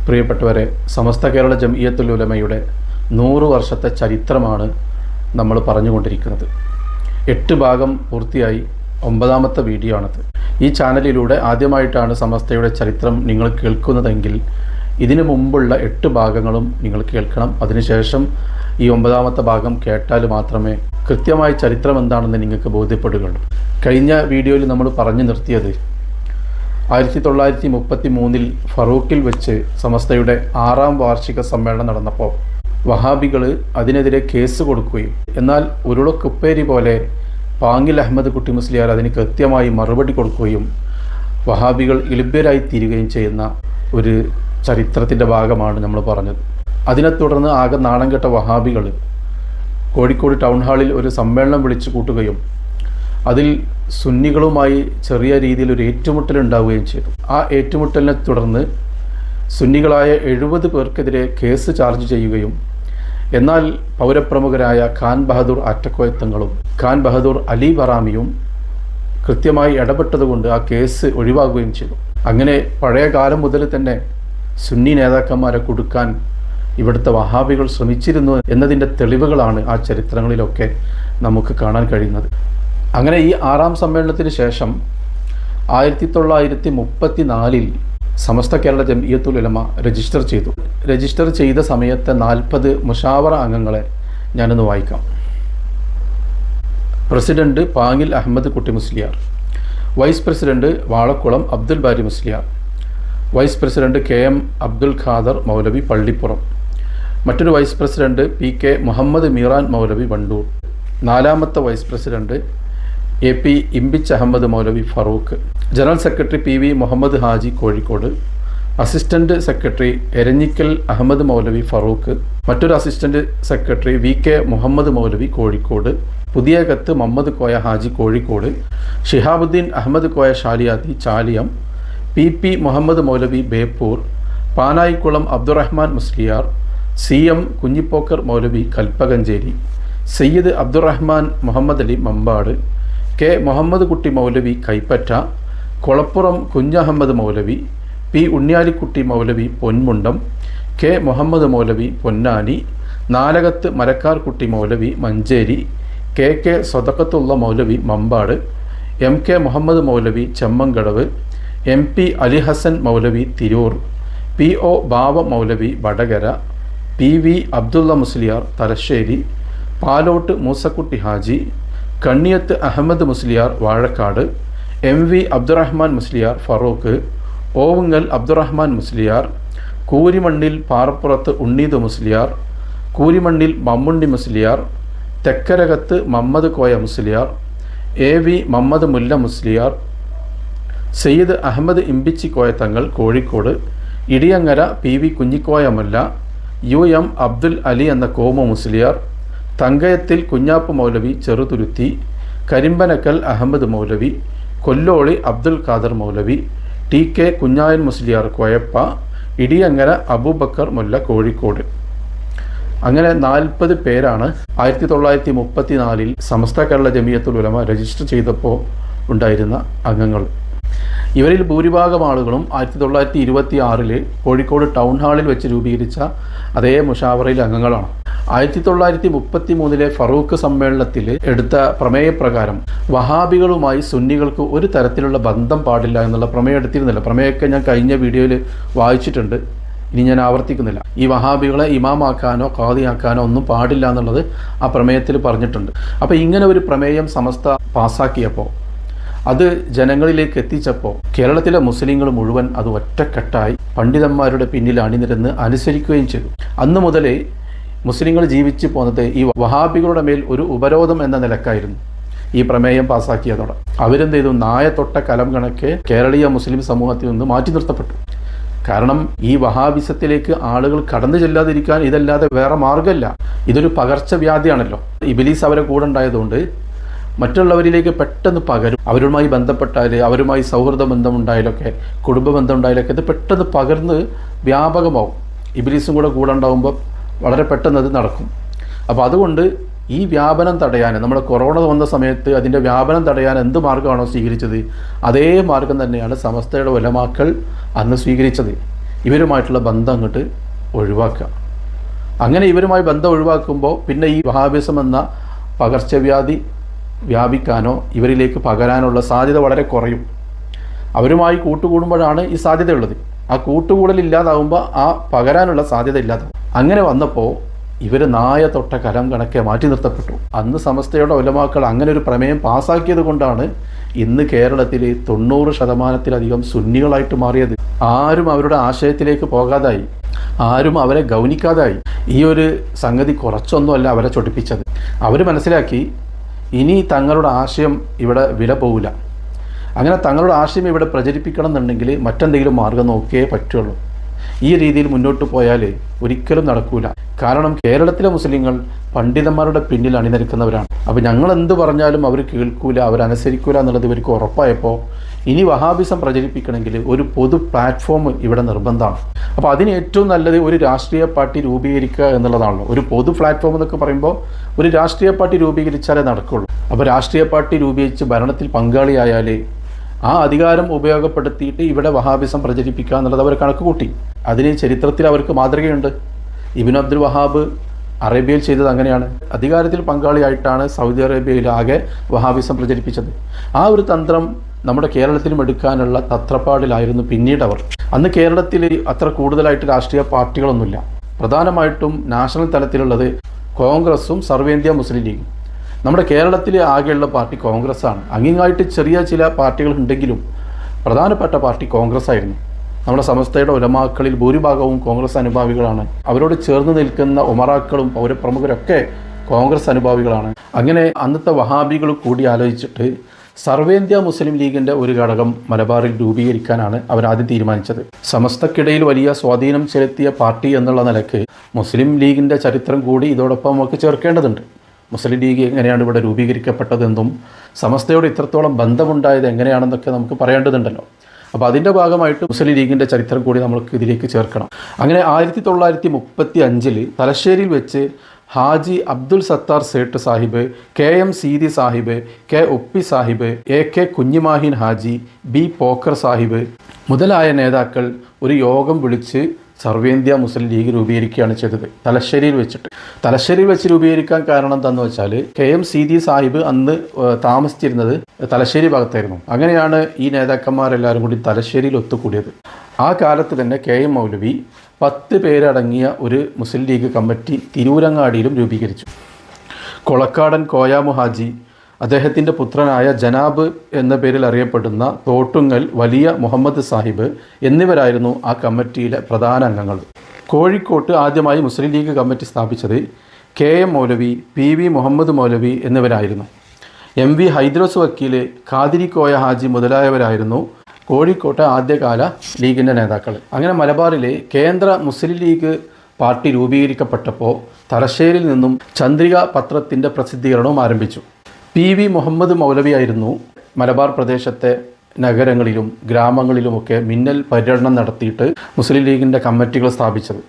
പ്രിയപ്പെട്ടവരെ, സമസ്ത കേരള ജംഇയ്യത്തുൽ ഉലമയുടെ 100 വർഷത്തെ ചരിത്രമാണ് നമ്മൾ പറഞ്ഞുകൊണ്ടിരിക്കുന്നത്. 8 ഭാഗം പൂർത്തിയായി, 9ാമത്തെ വീഡിയോ ആണത്. ഈ ചാനലിലൂടെ ആദ്യമായിട്ടാണ് സമസ്തയുടെ ചരിത്രം നിങ്ങൾ കേൾക്കുന്നതെങ്കിൽ ഇതിനു മുമ്പുള്ള 8 ഭാഗങ്ങളും നിങ്ങൾ കേൾക്കണം. അതിനുശേഷം ഈ 9ാമത്തെ ഭാഗം കേട്ടാൽ മാത്രമേ കൃത്യമായ ചരിത്രം എന്താണെന്ന് നിങ്ങൾക്ക് ബോധ്യപ്പെടുകയുള്ളൂ. കഴിഞ്ഞ വീഡിയോയിൽ നമ്മൾ പറഞ്ഞു നിർത്തിയത് 1933 ഫറൂഖിൽ വെച്ച് സമസ്തയുടെ 6ാം വാർഷിക സമ്മേളനം നടന്നപ്പോൾ വഹാബികൾ അതിനെതിരെ കേസ് കൊടുക്കുകയും എന്നാൽ ഉരുളക്കുപ്പേരി പോലെ പാങ്ങിൽ അഹമ്മദ് കുട്ടി മുസ്ലിയാർ അതിന് കൃത്യമായി മറുപടി കൊടുക്കുകയും വഹാബികൾ ഇളിഭ്യരായി തീരുകയും ചെയ്യുന്ന ഒരു ചരിത്രത്തിൻ്റെ ഭാഗമാണ് നമ്മൾ പറഞ്ഞത്. അതിനെ തുടർന്ന് ആകെ നാണം കെട്ട വഹാബികൾ കോഴിക്കോട് ടൗൺ ഹാളിൽ ഒരു സമ്മേളനം വിളിച്ചു കൂട്ടുകയും അതിൽ സുന്നികളുമായി ചെറിയ രീതിയിൽ ഒരു ഏറ്റുമുട്ടൽ ഉണ്ടാവുകയും ചെയ്തു. ആ ഏറ്റുമുട്ടലിനെ തുടർന്ന് സുന്നികളായ 70 പേർക്കെതിരെ കേസ് ചാർജ് ചെയ്യുകയും എന്നാൽ പൗരപ്രമുഖരായ ഖാൻ ബഹദൂർ ആറ്റക്കോയത്തങ്ങളും ഖാൻ ബഹദൂർ അലി ബറാമിയും കൃത്യമായി ഇടപെട്ടതുകൊണ്ട് ആ കേസ് ഒഴിവാക്കുകയും ചെയ്തു. അങ്ങനെ പഴയ കാലം മുതൽ തന്നെ സുന്നി നേതാക്കന്മാരെ കൊടുക്കാൻ ഇവിടുത്തെ വഹാബികൾ ശ്രമിച്ചിരുന്നു എന്നതിൻ്റെ തെളിവുകളാണ് ആ ചരിത്രങ്ങളിലൊക്കെ നമുക്ക് കാണാൻ കഴിയുന്നത്. അങ്ങനെ ഈ 6ാം സമ്മേളനത്തിന് ശേഷം 1934 സമസ്ത കേരള ജംഇയ്യത്തുൽ ഉലമ രജിസ്റ്റർ ചെയ്തു. രജിസ്റ്റർ ചെയ്ത സമയത്തെ 40 മുഷാവറ അംഗങ്ങളെ ഞാനൊന്ന് വായിക്കാം. President Pangil Ahmad Kutty Musliyar, vice president Valakkulam Abdul Bari Musliyar, vice president KM Abdul Khader Moulavi Pallippuram, മറ്റൊരു vice president PK Muhammad Meeran Moulavi Wandoor, 4ാമത്തെ vice president AP Imbichi Ahmad Moulavi Farook, general secretary PV Muhammad Haji Kozhikode, assistant secretary Eranhikkal Ahmad Moulavi Farook, മറ്റൊരു assistant secretary VK Muhammad Moulavi Kozhikode, Puthiyakath Muhammad Koya Haji Kozhikode, Shihabuddin Ahmad Koya Shaliyathi Chaliyam, PP Muhammad Moulavi Beypore, Panayikulam Abdurahman Musliyar, CM Kunhipokker മൗലവി കൽപ്പകഞ്ചേരി, സയ്യിദ് അബ്ദുറഹ്മാൻ മുഹമ്മദ് അലി മമ്പാട്, K മുഹമ്മദ് കുട്ടി മൗലവി കൈപ്പറ്റ, കൊളപ്പുറം കുഞ്ഞഹമ്മദ് മൗലവി, P ഉണ്ണിയാലിക്കുട്ടി മൗലവി പൊന്മുണ്ടം, K മുഹമ്മദ് മൗലവി പൊന്നാനി, നാലകത്ത് മരക്കാർ കുട്ടി മൗലവി മഞ്ചേരി, KK സ്വതക്കത്തുള്ള മൗലവി മമ്പാട്, MK മുഹമ്മദ് മൗലവി ചെമ്മങ്കടവ്, MP അലി ഹസൻ മൗലവി തിരൂർ, PO ബാവ മൗലവി വടകര, PV അബ്ദുള്ള മുസ്ലിയാർ തലശ്ശേരി, പാലോട്ട് മൂസക്കുട്ടി ഹാജി, കണ്ണിയത്ത് അഹമ്മദ് മുസ്ലിയാർ വാഴക്കാട്, MV അബ്ദുറഹ്മാൻ മുസ്ലിയാർ ഫറൂഖ്, ഓവുങ്ങൽ അബ്ദുറഹ്മാൻ മുസ്ലിയാർ, കൂരിമണ്ണിൽ പാറപ്പുറത്ത് ഉണ്ണീദ് Musliyar, കൂരിമണ്ണിൽ Mammunni Musliyar, Thekkarakath Mammad Koya Musliyar, AV Mammad മുല്ല Musliyar, Sayyid Ahmed Imbichi Koya Thangal Kozhikode, Idiyangara PV Kunhikoya മുല്ല, UM Abdul Ali എന്ന comma Musliyar, തങ്കയത്തിൽ കുഞ്ഞാപ്പ് മൗലവി ചെറുതുരുത്തി, കരിമ്പനക്കൽ അഹമ്മദ് മൗലവി, കൊല്ലോളി അബ്ദുൽ ഖാദർ മൗലവി, TK കുഞ്ഞായൻ Musliyar കോയപ്പ, Idiyangara Abubakar മുല്ല കോഴിക്കോട്. അങ്ങനെ 40 പേരാണ് 1934 സമസ്ത കേരള ജംഇയ്യത്തുൽ ഉലമ രജിസ്റ്റർ ചെയ്തപ്പോൾ ഉണ്ടായിരുന്ന അംഗങ്ങൾ. ഇവരിൽ ഭൂരിഭാഗം ആളുകളും 1926 കോഴിക്കോട് ടൗൺ ഹാളിൽ വെച്ച് രൂപീകരിച്ച അതേ മുഷാവറയിൽ അംഗങ്ങളാണ്. 1933 ഫറൂഖ് സമ്മേളനത്തിൽ എടുത്ത പ്രമേയപ്രകാരം വഹാബികളുമായി സുന്നികൾക്ക് ഒരു തരത്തിലുള്ള ബന്ധം പാടില്ല എന്നുള്ള പ്രമേയം എടുത്തിരുന്നില്ല. പ്രമേയമൊക്കെ ഞാൻ കഴിഞ്ഞ വീഡിയോയിൽ വായിച്ചിട്ടുണ്ട്, ഇനി ഞാൻ ആവർത്തിക്കുന്നില്ല. ഈ വഹാബികളെ ഇമാമാക്കാനോ ഖാദിയാക്കാനോ ഒന്നും പാടില്ല എന്നുള്ളത് ആ പ്രമേയത്തിൽ പറഞ്ഞിട്ടുണ്ട്. അപ്പോൾ ഇങ്ങനെ ഒരു പ്രമേയം സമസ്ത പാസ്സാക്കിയപ്പോൾ അത് ജനങ്ങളിലേക്ക് എത്തിച്ചപ്പോൾ കേരളത്തിലെ മുസ്ലിങ്ങൾ മുഴുവൻ അത് ഒറ്റക്കെട്ടായി പണ്ഡിതന്മാരുടെ പിന്നിൽ അണിനിരന്ന് അനുസരിക്കുകയും ചെയ്തു. അന്നു മുതലേ മുസ്ലിങ്ങൾ ജീവിച്ചു പോകുന്നത് ഈ വഹാബികളുടെ മേൽ ഒരു ഉപരോധം എന്ന നിലക്കായിരുന്നു ഈ പ്രമേയം പാസ്സാക്കിയതോടെ. അവരെന്ത് ചെയ്തു? നായ തൊട്ട കലം കണക്കെ കേരളീയ മുസ്ലിം സമൂഹത്തിൽ നിന്ന് മാറ്റി നിർത്തപ്പെട്ടു. കാരണം ഈ വഹാബിസത്തിലേക്ക് ആളുകൾ കടന്നു ചെല്ലാതിരിക്കാൻ ഇതല്ലാതെ വേറെ മാർഗമില്ല. ഇതൊരു പകർച്ചവ്യാധിയാണല്ലോ. ഇബ്ലീസ് അവരെ കൂടെ ഉണ്ടായതുകൊണ്ട് മറ്റുള്ളവരിലേക്ക് പെട്ടെന്ന് പകരും. അവരുമായി ബന്ധപ്പെട്ടാൽ, അവരുമായി സൗഹൃദ ബന്ധമുണ്ടായാലൊക്കെ, കുടുംബ ബന്ധം ഉണ്ടായാലൊക്കെ ഇത് പെട്ടെന്ന് പകർന്ന് വ്യാപകമാവും. ഇബ്ലീസും കൂടെ ഉണ്ടാകുമ്പോൾ വളരെ പെട്ടെന്ന് അത് നടക്കും. അപ്പോൾ അതുകൊണ്ട് ഈ വ്യാപനം തടയാൻ, നമ്മുടെ കൊറോണ വന്ന സമയത്ത് അതിൻ്റെ വ്യാപനം തടയാൻ എന്ത് മാർഗ്ഗമാണോ സ്വീകരിച്ചത് അതേ മാർഗം തന്നെയാണ് സമസ്തയുടെ ഉലമാക്കൾ അന്ന് സ്വീകരിച്ചത്. ഇവരുമായിട്ടുള്ള ബന്ധം അങ്ങോട്ട് ഒഴിവാക്കുക. അങ്ങനെ ഇവരുമായി ബന്ധം ഒഴിവാക്കുമ്പോൾ പിന്നെ ഈ വഹാബിസം എന്ന പകർച്ചവ്യാധി വ്യാപിക്കാനോ ഇവരിലേക്ക് പകരാനുള്ള സാധ്യത വളരെ കുറയും. അവരുമായി കൂട്ടുകൂടുമ്പോഴാണ് ഈ സാധ്യതയുള്ളത്. ആ കൂട്ടുകൂടലില്ലാതാവുമ്പോൾ ആ പകരാനുള്ള സാധ്യത ഇല്ലാതാവും. അങ്ങനെ വന്നപ്പോൾ ഇവർ നായ തൊട്ട കലം കണക്കെ മാറ്റി നിർത്തപ്പെട്ടു. അന്ന് സമസ്തയുടെ ഉലമാക്കൾ അങ്ങനെ ഒരു പ്രമേയം പാസ്സാക്കിയത് കൊണ്ടാണ് ഇന്ന് കേരളത്തിൽ 90% സുന്നികളായിട്ട് മാറിയത്. ആരും അവരുടെ ആശയത്തിലേക്ക് പോകാതായി, ആരും അവരെ ഗൗനിക്കാതായി. ഈ ഒരു സംഗതി കുറച്ചൊന്നുമല്ല അവരെ ചൊടിപ്പിച്ചത്. അവർ മനസ്സിലാക്കി ഇനി തങ്ങളുടെ ആശയം ഇവിടെ വില പോവില്ല. അങ്ങനെ തങ്ങളുടെ ആശയം ഇവിടെ പ്രചരിപ്പിക്കണം എന്നുണ്ടെങ്കിൽ മറ്റെന്തെങ്കിലും മാർഗം നോക്കിയേ പറ്റുള്ളൂ. ഈ രീതിയിൽ മുന്നോട്ട് പോയാൽ ഒരിക്കലും നടക്കൂല. കാരണം കേരളത്തിലെ മുസ്ലിങ്ങൾ പണ്ഡിതന്മാരുടെ പിന്നിൽ അണിനിരക്കുന്നവരാണ്. അപ്പോൾ ഞങ്ങൾ എന്ത് പറഞ്ഞാലും അവർ കേൾക്കൂല, അവരനുസരിക്കൂല എന്നുള്ളത് ഇവർക്ക് ഉറപ്പായപ്പോൾ ഇനി വഹാബിസം പ്രചരിപ്പിക്കണമെങ്കിൽ ഒരു പൊതു പ്ലാറ്റ്ഫോം ഇവിടെ നിർബന്ധമാണ്. അപ്പോൾ അതിന് ഏറ്റവും നല്ലത് ഒരു രാഷ്ട്രീയ പാർട്ടി രൂപീകരിക്കുക എന്നുള്ളതാണല്ലോ. ഒരു പൊതു പ്ലാറ്റ്ഫോം എന്നൊക്കെ പറയുമ്പോൾ ഒരു രാഷ്ട്രീയ പാർട്ടി രൂപീകരിച്ചാലേ നടക്കുള്ളൂ. അപ്പോൾ രാഷ്ട്രീയ പാർട്ടി രൂപീകരിച്ച് ഭരണത്തിൽ പങ്കാളിയായാൽ ആ അധികാരം ഉപയോഗപ്പെടുത്തിയിട്ട് ഇവിടെ വഹാബിസം പ്രചരിപ്പിക്കുക എന്നുള്ളത് അവർ കണക്ക് കൂട്ടി. അതിന് ചരിത്രത്തിൽ അവർക്ക് മാതൃകയുണ്ട്. ഇബ്നു അബ്ദുൽ വഹാബ് അറേബ്യയിൽ ചെയ്തത് അങ്ങനെയാണ്. അധികാരത്തിൽ പങ്കാളിയായിട്ടാണ് സൗദി അറേബ്യയിൽ ആകെ വഹാബിസം പ്രചരിപ്പിച്ചത്. ആ ഒരു തന്ത്രം നമ്മുടെ കേരളത്തിലും എടുക്കാനുള്ള തത്രപ്പാടിലായിരുന്നു പിന്നീട് അവർ. അന്ന് കേരളത്തിൽ അത്ര കൂടുതലായിട്ട് രാഷ്ട്രീയ പാർട്ടികളൊന്നുമില്ല. പ്രധാനമായിട്ടും നാഷണൽ തലത്തിലുള്ളത് കോൺഗ്രസും സർവേന്ത്യ മുസ്ലിം ലീഗും. നമ്മുടെ കേരളത്തിലെ ആകെയുള്ള പാർട്ടി കോൺഗ്രസ്സാണ്. അങ്ങിങ്ങായിട്ട് ചെറിയ ചില പാർട്ടികൾ ഉണ്ടെങ്കിലും പ്രധാനപ്പെട്ട പാർട്ടി കോൺഗ്രസ് ആയിരുന്നു. നമ്മുടെ സമസ്തയുടെ ഉലമാക്കളിൽ ഭൂരിഭാഗവും കോൺഗ്രസ് അനുഭാവികളാണ്. അവരോട് ചേർന്ന് നിൽക്കുന്ന ഉമറാക്കളും പൗരപ്രമുഖരൊക്കെ കോൺഗ്രസ് അനുഭാവികളാണ്. അങ്ങനെ അന്നത്തെ വഹാബികൾ കൂടി ആലോചിച്ചിട്ട് സർവേന്ത്യ മുസ്ലിം ലീഗിൻ്റെ ഒരു ഘടകം മലബാറിൽ രൂപീകരിക്കാനാണ് അവരാദ്യം തീരുമാനിച്ചത്. സമസ്തക്കിടയിൽ വലിയ സ്വാധീനം ചെലുത്തിയ പാർട്ടി എന്നുള്ള നിലയ്ക്ക് മുസ്ലിം ലീഗിൻ്റെ ചരിത്രം കൂടി ഇതോടൊപ്പം നമുക്ക് ചേർക്കേണ്ടതുണ്ട്. മുസ്ലിം ലീഗ് എങ്ങനെയാണ് ഇവിടെ രൂപീകരിക്കപ്പെട്ടതെന്നും സമസ്തയോട് ഇത്രത്തോളം ബന്ധമുണ്ടായത് എങ്ങനെയാണെന്നൊക്കെ നമുക്ക് പറയേണ്ടതുണ്ടല്ലോ. അപ്പോൾ അതിൻ്റെ ഭാഗമായിട്ട് മുസ്ലിം ലീഗിൻ്റെ ചരിത്രം കൂടി നമുക്ക് ഇതിലേക്ക് ചേർക്കണം. അങ്ങനെ 1935 തലശ്ശേരിയിൽ വെച്ച് Haji Abdul Sattar Sait Sahib, KM Seethi Sahib, K ഒപ്പി Sahib, AK കുഞ്ഞിമാഹിൻ Haji, B Pokker Sahib മുതലായ നേതാക്കൾ ഒരു യോഗം വിളിച്ച് സർവേന്ത്യ മുസ്ലിം ലീഗ് രൂപീകരിക്കുകയാണ് ചെയ്തത് തലശ്ശേരിയിൽ വെച്ചിട്ട്. തലശ്ശേരിയിൽ വെച്ച് രൂപീകരിക്കാൻ കാരണം എന്താണെന്ന് വെച്ചാൽ KM സീതി സാഹിബ് അന്ന് താമസിച്ചിരുന്നത് തലശ്ശേരി ഭാഗത്തായിരുന്നു. അങ്ങനെയാണ് ഈ നേതാക്കന്മാരെല്ലാവരും കൂടി തലശ്ശേരിയിൽ ഒത്തുകൂടിയത്. ആ കാലത്ത് തന്നെ KM മൗലവി 10 പേരടങ്ങിയ ഒരു മുസ്ലിം ലീഗ് കമ്മിറ്റി തിരൂരങ്ങാടിയിലും രൂപീകരിച്ചു. കൊളക്കാടൻ കോയാമു ഹാജി, അദ്ദേഹത്തിൻ്റെ പുത്രനായ ജനാബ് എന്ന പേരിൽ അറിയപ്പെടുന്ന തോട്ടുങ്ങൽ വലിയ മുഹമ്മദ് സാഹിബ് എന്നിവരായിരുന്നു ആ കമ്മിറ്റിയിലെ പ്രധാന അംഗങ്ങൾ. കോഴിക്കോട്ട് ആദ്യമായി മുസ്ലിം ലീഗ് കമ്മിറ്റി സ്ഥാപിച്ചത് KM മൗലവി, PV മുഹമ്മദ് മൗലവി എന്നിവരായിരുന്നു. MV ഹൈദ്രോസ് വക്കീൽ, ഖാദിരി കോയ ഹാജി മുതലായവരായിരുന്നു കോഴിക്കോട്ടെ ആദ്യകാല ലീഗിൻ്റെ നേതാക്കൾ. അങ്ങനെ മലബാറിലെ കേന്ദ്ര മുസ്ലിം ലീഗ് പാർട്ടി രൂപീകരിക്കപ്പെട്ടപ്പോൾ തലശ്ശേരിയിൽ നിന്നും ചന്ദ്രിക പത്രത്തിൻ്റെ പ്രസിദ്ധീകരണവും ആരംഭിച്ചു. PV മുഹമ്മദ് മൗലവിയായിരുന്നു മലബാർ പ്രദേശത്തെ നഗരങ്ങളിലും ഗ്രാമങ്ങളിലുമൊക്കെ മിന്നൽ പര്യടനം നടത്തിയിട്ട് മുസ്ലിം ലീഗിൻ്റെ കമ്മിറ്റികൾ സ്ഥാപിച്ചത്.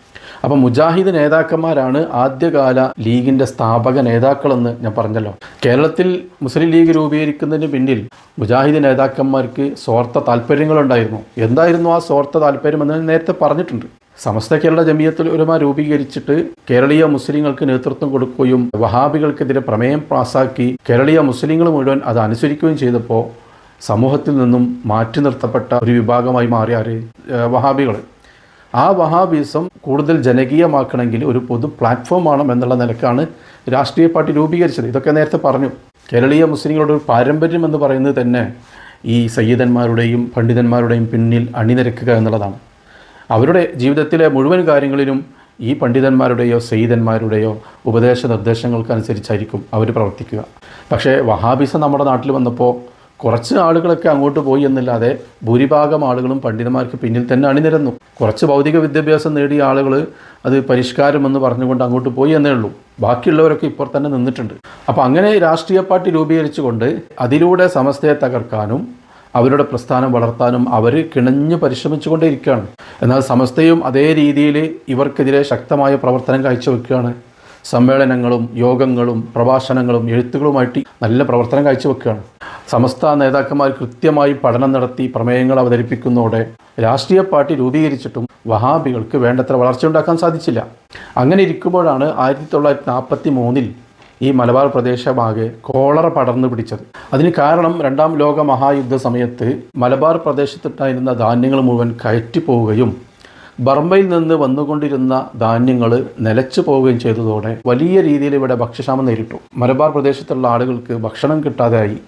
അപ്പോൾ മുജാഹിദ് നേതാക്കന്മാരാണ് ആദ്യകാല ലീഗിൻ്റെ സ്ഥാപക നേതാക്കളെന്ന് ഞാൻ പറഞ്ഞല്ലോ. കേരളത്തിൽ മുസ്ലിം ലീഗ് രൂപീകരിക്കുന്നതിന് പിന്നിൽ മുജാഹിദ് നേതാക്കന്മാർക്ക് സ്വാർത്ഥ താല്പര്യങ്ങളുണ്ടായിരുന്നു. എന്തായിരുന്നു ആ സ്വാർത്ഥ താല്പര്യം എന്ന് നേരത്തെ പറഞ്ഞിട്ടുണ്ട്. സമസ്ത കേരള ജമിയത്തുൽ ഉലമ രൂപീകരിച്ചിട്ട് കേരളീയ മുസ്ലിങ്ങൾക്ക് നേതൃത്വം കൊടുക്കുകയും വഹാബികൾക്കെതിരെ പ്രമേയം പാസാക്കി കേരളീയ മുസ്ലിങ്ങൾ മുഴുവൻ അത് അനുസരിക്കുകയും ചെയ്തപ്പോൾ സമൂഹത്തിൽ നിന്നും മാറ്റി നിർത്തപ്പെട്ട ഒരു വിഭാഗമായി മാറിയ വഹാബികൾ. ആ വഹാബിസം കൂടുതൽ ജനകീയമാക്കണമെങ്കിൽ ഒരു പൊതു പ്ലാറ്റ്ഫോം വേണം എന്നുള്ള നിലക്കാണ് രാഷ്ട്രീയ പാർട്ടി രൂപീകരിച്ചത്. ഇതൊക്കെ നേരത്തെ പറഞ്ഞു. കേരളീയ മുസ്ലിങ്ങളുടെ ഒരു പാരമ്പര്യം എന്ന് പറയുന്നത് തന്നെ ഈ സയ്യിദന്മാരുടെയും പണ്ഡിതന്മാരുടെയും പിന്നിൽ അണിനിരക്കുക എന്നുള്ളതാണ്. അവരുടെ ജീവിതത്തിലെ മുഴുവൻ കാര്യങ്ങളിലും ഈ പണ്ഡിതന്മാരുടെയോ സയ്യിദന്മാരുടെയോ ഉപദേശ നിർദ്ദേശങ്ങൾക്കനുസരിച്ചായിരിക്കും അവർ പ്രവർത്തിക്കുക. പക്ഷേ വഹാബിസം നമ്മുടെ നാട്ടിൽ വന്നപ്പോൾ കുറച്ച് ആളുകളൊക്കെ അങ്ങോട്ട് പോയി എന്നല്ലാതെ ഭൂരിഭാഗം ആളുകളും പണ്ഡിതന്മാർക്ക് പിന്നിൽ തന്നെ അണിനിരന്നു. കുറച്ച് ഭൗതിക വിദ്യാഭ്യാസം നേടിയ ആളുകൾ അത് പരിഷ്കാരമെന്ന് പറഞ്ഞുകൊണ്ട് അങ്ങോട്ട് പോയി എന്നേ ഉള്ളൂ. ബാക്കിയുള്ളവരൊക്കെ ഇപ്പോൾ തന്നെ നിന്നിട്ടുണ്ട്. അപ്പോൾ അങ്ങനെ രാഷ്ട്രീയ പാർട്ടി രൂപീകരിച്ചുകൊണ്ട് അതിലൂടെ സമസ്തയെ തകർക്കാനും അവരുടെ പ്രസ്ഥാനം വളർത്താനും അവർ കിണഞ്ഞ് പരിശ്രമിച്ചുകൊണ്ടേയിരിക്കുകയാണ്. എന്നാൽ സമസ്തയും അതേ രീതിയിൽ ഇവർക്കെതിരെ ശക്തമായ പ്രവർത്തനം കാഴ്ചവെക്കുകയാണ്. സമ്മേളനങ്ങളും യോഗങ്ങളും പ്രഭാഷണങ്ങളും എഴുത്തുകളുമായിട്ട് നല്ല പ്രവർത്തനം കാഴ്ചവെക്കുകയാണ്. സമസ്ത നേതാക്കന്മാർ കൃത്യമായി പഠനം നടത്തി പ്രമേയങ്ങൾ അവതരിപ്പിക്കുന്നതോടെ രാഷ്ട്രീയ പാർട്ടി രൂപീകരിച്ചിട്ടും വഹാബികൾക്ക് വേണ്ടത്ര വളർച്ചയുണ്ടാക്കാൻ സാധിച്ചില്ല. അങ്ങനെ ഇരിക്കുമ്പോഴാണ് 1943 ഈ മലബാർ പ്രദേശമാകെ കോളറ പടർന്നു പിടിച്ചത്. അതിന് കാരണം രണ്ടാം ലോക മഹായുദ്ധ സമയത്ത് മലബാർ പ്രദേശത്തുണ്ടായിരുന്ന ധാന്യങ്ങൾ മുഴുവൻ കയറ്റിപ്പോവുകയും ബർമ്മയിൽ നിന്ന് വന്നുകൊണ്ടിരുന്ന ധാന്യങ്ങൾ നിലച്ചു പോവുകയും ചെയ്തതോടെ വലിയ രീതിയിൽ ഇവിടെ ഭക്ഷ്യക്ഷാമം നേരിട്ടു. മലബാർ പ്രദേശത്തുള്ള ആളുകൾക്ക് ഭക്ഷണം കിട്ടാതെയായി.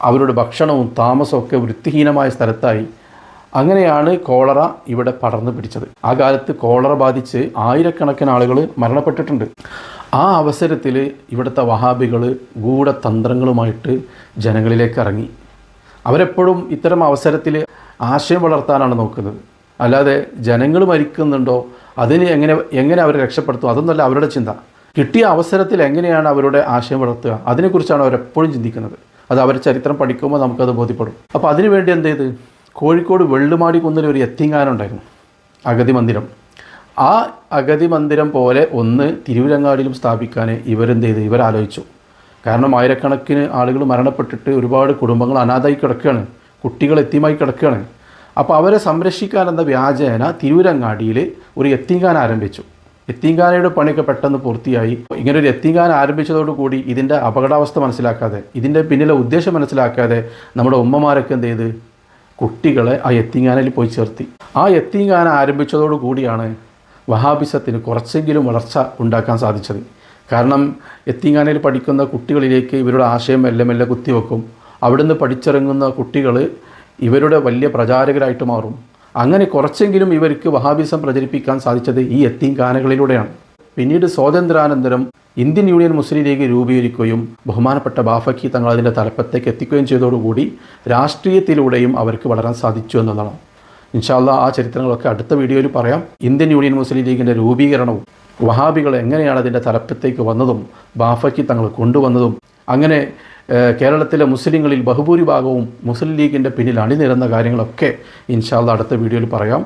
അവരുടെ ഭക്ഷണവും താമസവും ഒക്കെ വൃത്തിഹീനമായ സ്ഥലത്തായി. അങ്ങനെയാണ് കോളറ ഇവിടെ പടർന്നു പിടിച്ചത്. ആ കാലത്ത് കോളറ ബാധിച്ച് ആയിരക്കണക്കിന് ആളുകൾ മരണപ്പെട്ടിട്ടുണ്ട്. ആ അവസരത്തിൽ ഇവിടുത്തെ വഹാബികൾ ഗൂഢതന്ത്രങ്ങളുമായിട്ട് ജനങ്ങളിലേക്ക് ഇറങ്ങി. അവരെപ്പോഴും ഇത്തരം അവസരത്തിൽ ആശയം വളർത്താനാണ് നോക്കുന്നത്. അല്ലാതെ ജനങ്ങൾ മരിക്കുന്നുണ്ടോ അതിന് എങ്ങനെ അവരെ രക്ഷപ്പെടുത്തും അതൊന്നുമല്ല അവരുടെ ചിന്ത. കിട്ടിയ അവസരത്തിൽ എങ്ങനെയാണ് അവരുടെ ആശയം വളർത്തുക അതിനെക്കുറിച്ചാണ് അവരെപ്പോഴും ചിന്തിക്കുന്നത്. അത് അവരുടെ ചരിത്രം പഠിക്കുമ്പോൾ നമുക്കത് ബോധ്യപ്പെടും. അപ്പോൾ അതിനുവേണ്ടി എന്ത് ചെയ്ത് കോഴിക്കോട് വെള്ളുമാടി കുന്നിൽ ഒരു യത്തീംഖാന അഗതി മന്ദിരം. ആ അഗതി മന്ദിരം പോലെ ഒന്ന് തിരുവരങ്ങാടിയിലും സ്ഥാപിക്കാൻ ഇവരാലോചിച്ചു. കാരണം ആയിരക്കണക്കിന് ആളുകൾ മരണപ്പെട്ടിട്ട് ഒരുപാട് കുടുംബങ്ങൾ അനാഥമായി കിടക്കുകയാണ്, കുട്ടികൾ യത്തീമായി കിടക്കുകയാണ്. അപ്പോൾ അവരെ സംരക്ഷിക്കാനെന്ന വ്യാജേന തിരുവരങ്ങാടിയിൽ ഒരു യത്തീംഖാന ആരംഭിച്ചു. യത്തീംഖാനയുടെ പണിയൊക്കെ പെട്ടെന്ന് പൂർത്തിയായി. ഇങ്ങനെ ഒരു യത്തീംഖാന ആരംഭിച്ചതോടുകൂടി ഇതിൻ്റെ അപകടാവസ്ഥ മനസ്സിലാക്കാതെ, ഇതിൻ്റെ പിന്നിലെ ഉദ്ദേശം മനസ്സിലാക്കാതെ നമ്മുടെ ഉമ്മമാരൊക്കെ എന്ത് ചെയ്ത് കുട്ടികളെ ആ യത്തീംഖാനയിൽ പോയി ചേർത്തി. ആ യത്തീംഖാന ആരംഭിച്ചതോടുകൂടിയാണ് വഹാബിസത്തിന് കുറച്ചെങ്കിലും വളർച്ച ഉണ്ടാക്കാൻ സാധിച്ചത്. കാരണം യത്തീംഖാനയിൽ പഠിക്കുന്ന കുട്ടികളിലേക്ക് ഇവരുടെ ആശയം മെല്ലെ മെല്ലെ കുത്തിവെക്കും. അവിടുന്ന് പഠിച്ചിറങ്ങുന്ന കുട്ടികൾ ഇവരുടെ വലിയ പ്രചാരകരായിട്ട് മാറും. അങ്ങനെ കുറച്ചെങ്കിലും ഇവർക്ക് വഹാബിസം പ്രചരിപ്പിക്കാൻ സാധിച്ചത് ഈ യത്തീംഖാനകളിലൂടെയാണ്. പിന്നീട് സ്വാതന്ത്ര്യാനന്തരം ഇന്ത്യൻ യൂണിയൻ മുസ്ലിം ലീഗ് രൂപീകരിക്കുകയും ബഹുമാനപ്പെട്ട ബാഫക്കി തങ്ങൾ അതിൻ്റെ തലപ്പത്തേക്ക് എത്തിക്കുകയും ചെയ്തതോടുകൂടി രാഷ്ട്രീയത്തിലൂടെയും അവർക്ക് വളരാൻ സാധിച്ചു എന്നതാണ്. ഇൻഷാ അല്ലാഹ് ആ ചരിത്രങ്ങളൊക്കെ അടുത്ത വീഡിയോയിൽ പറയാം. ഇന്ത്യൻ യൂണിയൻ മുസ്ലിം ലീഗിൻ്റെ രൂപീകരണവും വഹാബികൾ എങ്ങനെയാണ് അതിൻ്റെ തലപ്പത്തേക്ക് വന്നതും ബാഫക്കി തങ്ങൾ കൊണ്ടുവന്നതും അങ്ങനെ കേരളത്തിലെ മുസ്ലിങ്ങളിൽ ബഹുഭൂരിഭാഗവും മുസ്ലിം ലീഗിൻ്റെ പിന്നിൽ അണിനിരന്ന കാര്യങ്ങളൊക്കെ ഇൻഷാ അല്ലാഹ് അടുത്ത വീഡിയോയിൽ പറയാം.